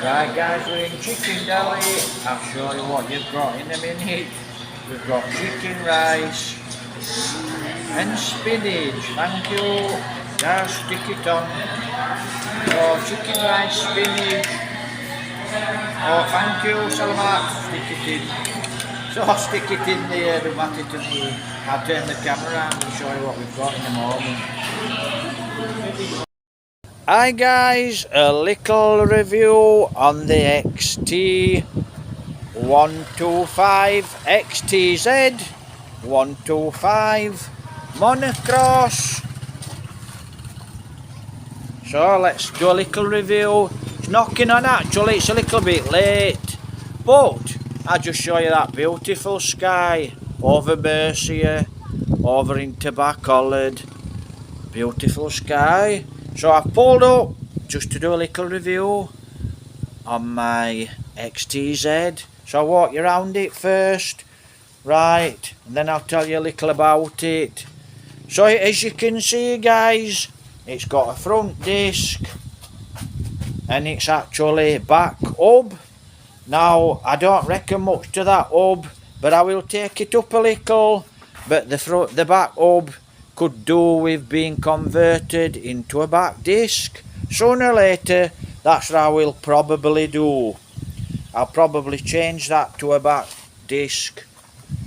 Right guys, we're in Chicken Deli. I'll show you what you've got in a minute. We've got chicken rice and spinach. Thank you. Just stick it on. So chicken rice, spinach. Oh, thank you, Salamat. Stick it in. So stick it in there, don't matter to me. I'll turn the camera around and show you what we've got in a moment. Hi guys, a little review on the XT125 XTZ 125 monocross. So let's do a little review. It's knocking on actually, it's a little bit late, but I'll just show you that beautiful sky over Murcia, over into Bacolod. Beautiful sky. So I've pulled up just to do a little review on my XTZ. So I'll walk you around it first, right, and then I'll tell you a little about it. So as you can see guys, it's got a front disc and it's actually back hub. Now I don't reckon much to that hub, but I will take it up a little. But the back hub could do with being converted into a back disc. Sooner or later, that's what I will probably do. I'll probably change that to a back disc.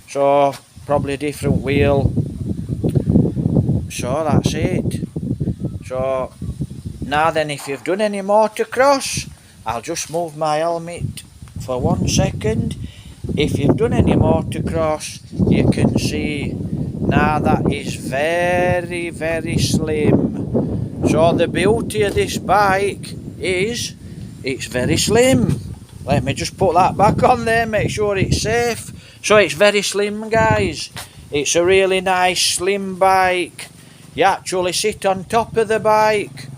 So, probably a different wheel. So, that's it. So, now then, if you've done any motocross, I'll just move my helmet for 1 second. If you've done any motocross, you can see now that is very, very slim. So the beauty of this bike is it's very slim. Let me just put that back on there, make sure it's safe. So it's very slim guys. It's a really nice slim bike. You actually sit on top of the bike.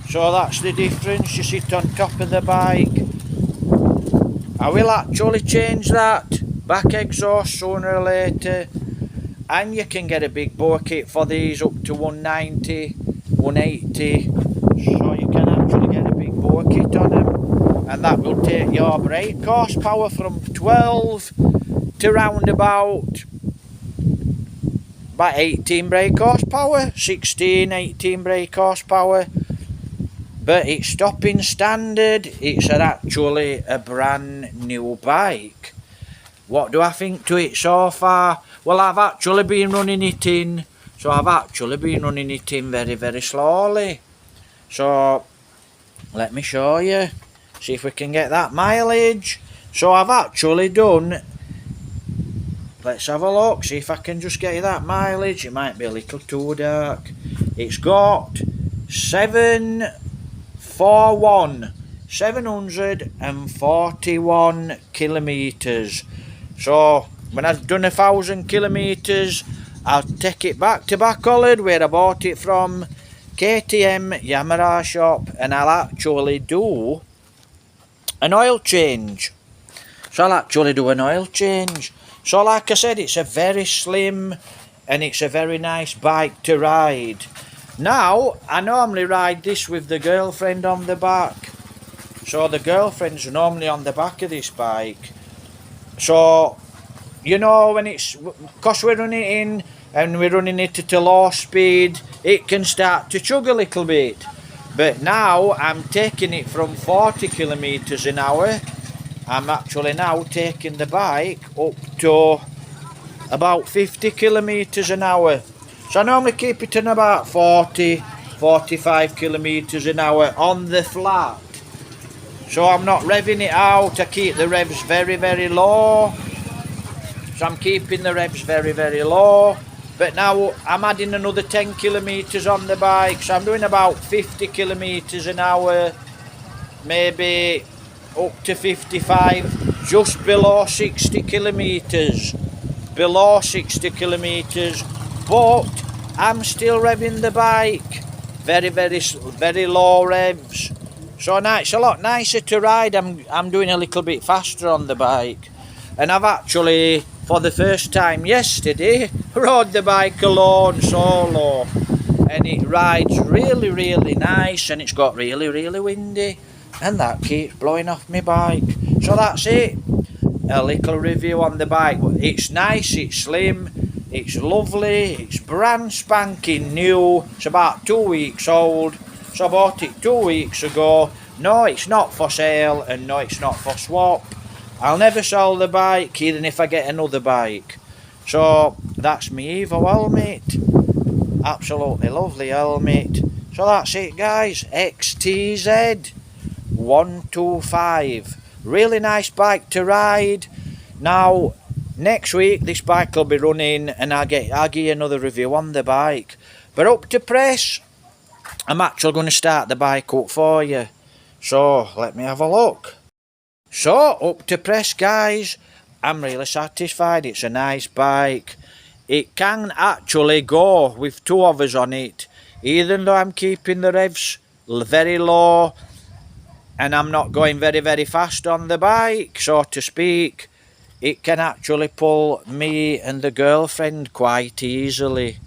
So that's the difference, you sit on top of the bike. I will actually change that back exhaust sooner or later. And you can get a big bore kit for these up to 190, 180. So you can actually get a big bore kit on them. And that will take your brake horsepower from 12 to round about 18 brake horsepower. 16, 18 brake horsepower. But it's stopping standard. It's actually a brand new bike. What do I think to it so far? Well, I've actually been running it in. So I've actually been running it in very, very slowly. So let me show you. See if we can get that mileage. So I've actually done. Let's have a look. See if I can just get you that mileage. It might be a little too dark. It's got 741 kilometers. So when I've done 1,000 kilometers, I'll take it back to Bacolod where I bought it from, KTM Yamaha shop, and I'll actually do an oil change. So I'll actually do an oil change. So like I said, it's a very slim and it's a very nice bike to ride. Now, I normally ride this with the girlfriend on the back. So the girlfriend's normally on the back of this bike. So, you know, when it's, because we're running it in and we're running it at a low speed, it can start to chug a little bit. But now I'm taking it from 40 kilometers an hour. I'm actually now taking the bike up to about 50 kilometers an hour. So I normally keep it in about 40-45 kilometers an hour on the flat. So I'm not revving it out. I keep the revs very, very low. So I'm keeping the revs very, very low. But now I'm adding another 10 kilometers on the bike. So I'm doing about 50 kilometers an hour. Maybe up to 55. Just below 60 kilometers. Below 60 kilometers. But I'm still revving the bike. Very, very low revs. So now it's a lot nicer to ride. I'm doing a little bit faster on the bike. And I've actually, for the first time yesterday, rode the bike alone, solo. And it rides really, really nice, and it's got really, really windy. and that keeps blowing off my bike. So that's it. A little review on the bike. It's nice, it's slim, it's lovely, it's brand spanking new. It's about 2 weeks old, so I bought it 2 weeks ago. No, it's not for sale, and no, it's not for swap. I'll never sell the bike, even if I get another bike. So that's my Evo helmet. Absolutely lovely helmet. So that's it, guys. XTZ 125. Really nice bike to ride. Now, next week this bike will be running, and I'll give you another review on the bike. But up to press, I'm actually going to start the bike up for you. So let me have a look. So up to press, guys. I'm really satisfied. It's a nice bike. It can actually go with two of us on it, even though I'm keeping the revs very low and I'm not going very fast on the bike, so to speak. It can actually pull me and the girlfriend quite easily.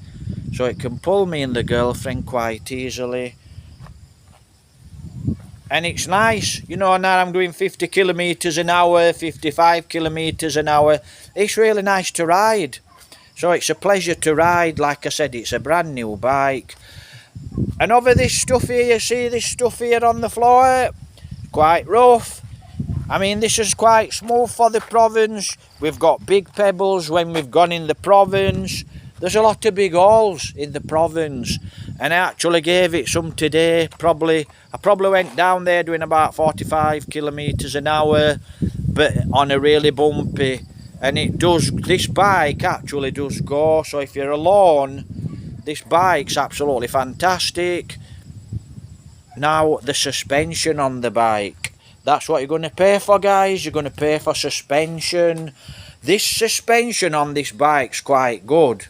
So it can pull me and the girlfriend quite easily. And it's nice, you know, now I'm doing 50 kilometers an hour, 55 kilometers an hour. It's really nice to ride. So it's a pleasure to ride. Like I said, it's a brand new bike. And over this stuff here, you see this stuff here on the floor? Quite rough. I mean, this is quite smooth for the province. We've got big pebbles when we've gone in the province. There's a lot of big holes in the province. And I actually gave it some today. I probably went down there doing about 45 kilometers an hour, but on a really bumpy. And it does, this bike actually does go. So if you're alone, this bike's absolutely fantastic. Now, the suspension on the bike. That's what you're going to pay for, guys. You're going to pay for suspension. This suspension on this bike's quite good.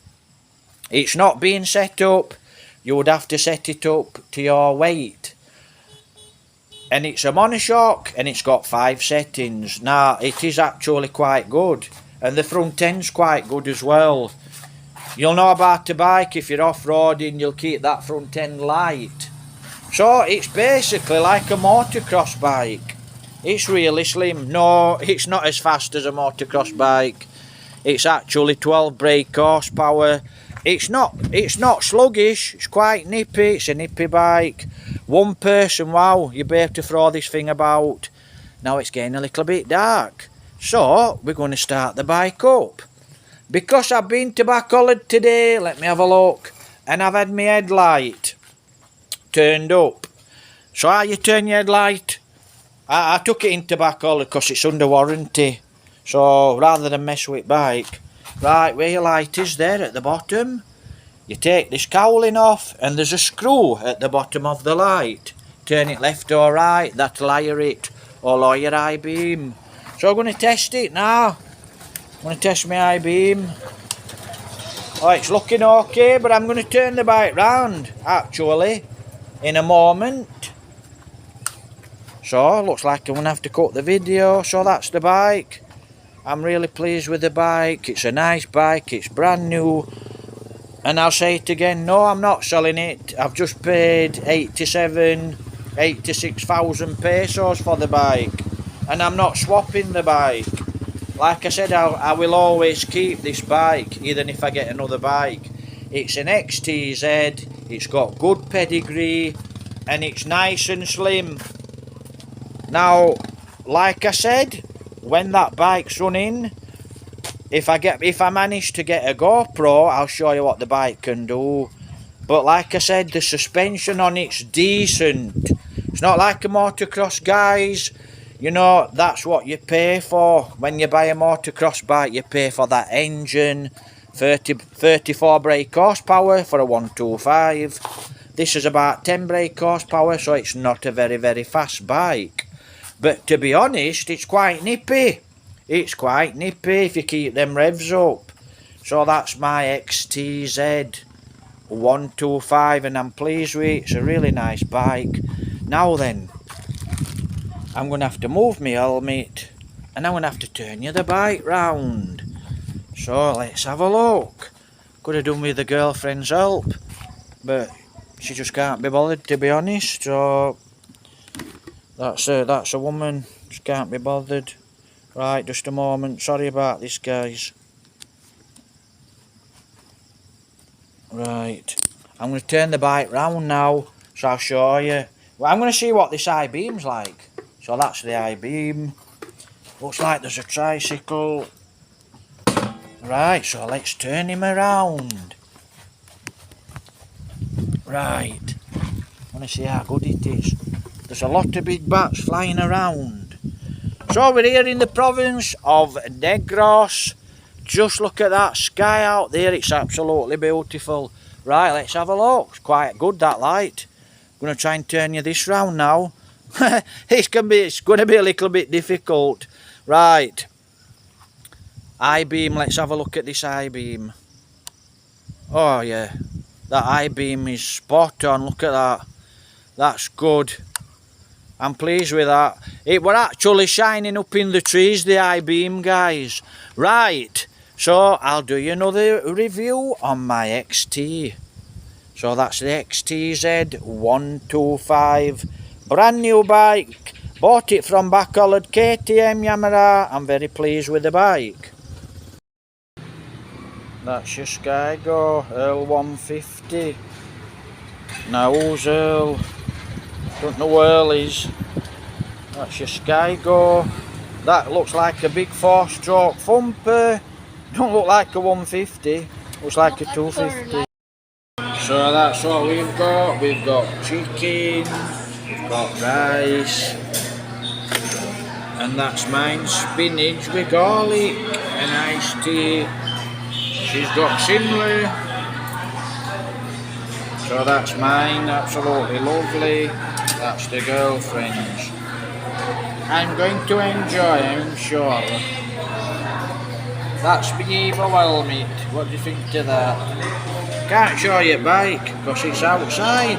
It's not being set up. You would have to set it up to your weight. And it's a monoshock, and it's got 5 settings. Now, it is actually quite good. And the front end's quite good as well. You'll know about the bike if you're off-roading, you'll keep that front end light. So, it's basically like a motocross bike. It's really slim. No, it's not as fast as a motocross bike. It's actually 12 brake horsepower. It's not sluggish. It's quite nippy. It's a nippy bike. One person, wow, you'll be able to throw this thing about. Now it's getting a little bit dark. So, we're going to start the bike up. Because I've been tobacco-coloured today, let me have a look. And I've had my headlight turned up. So how you turn your headlight? I took it in tobacco-coloured because it's under warranty. So, rather than mess with bike. Right, where your light is there at the bottom, you take this cowling off, and there's a screw at the bottom of the light. Turn it left or right, that'll higher it, or lower your high beam. So I'm going to test it now. I'm going to test my high beam. Oh, it's looking okay, but I'm going to turn the bike round, actually, in a moment. So, looks like I'm going to have to cut the video. So that's the bike. I'm really pleased with the bike. It's a nice bike. It's brand new. And I'll say it again. No, I'm not selling it. I've just paid 86,000 pesos for the bike. And I'm not swapping the bike. Like I said, I will always keep this bike, even if I get another bike. It's an XTZ. It's got good pedigree. And it's nice and slim. Now, like I said, when that bike's running, if I manage to get a GoPro, I'll show you what the bike can do. But like I said, the suspension on it's decent. It's not like a motocross, guys. You know, that's what you pay for. When you buy a motocross bike, you pay for that engine. 34 brake horsepower for a 125. This is about 10 brake horsepower, so it's not a very fast bike. But to be honest, it's quite nippy. It's quite nippy if you keep them revs up. So that's my XTZ 125, and I'm pleased with it. It's a really nice bike. Now then, I'm going to have to move my helmet, and I'm going to have to turn you the bike round. So let's have a look. Could have done with the girlfriend's help, but she just can't be bothered, to be honest. So That's a woman. Just can't be bothered. Right, just a moment. Sorry about this, guys. Right. I'm going to turn the bike round now, so I'll show you. Well, I'm going to see what this I-beam's like. So that's the I-beam. Looks like there's a tricycle. Right, so let's turn him around. Right. I want to see how good it is. There's a lot of big bats flying around. So we're here in the province of Negros. Just look at that sky out there, it's absolutely beautiful. Right, let's have a look. It's quite good, that light. I'm going to try and turn you this round now. It's going to be a little bit difficult. Right. I-beam, let's have a look at this I-beam. Oh yeah, that I-beam is spot on, look at that. That's good. I'm pleased with that. It were actually shining up in the trees, the I-beam, guys. Right, so I'll do you another review on my XT. So that's the XTZ 125. Brand new bike. Bought it from back-coloured KTM Yamaha. I'm very pleased with the bike. That's your Skygo Earl 150. Now who's Earl? Don't know where Earl is. That's your Skygo. That looks like a big 4-stroke thumper. Don't look like a 150. Looks like a 250. So that's what we've got. We've got chicken. We've got rice. And that's mine, spinach with garlic and iced tea. She's got simler. So that's mine, absolutely lovely. That's the girlfriend's. I'm going to enjoy, I'm sure. That's me overwhelming. What do you think to that? Can't show you bike because it's outside.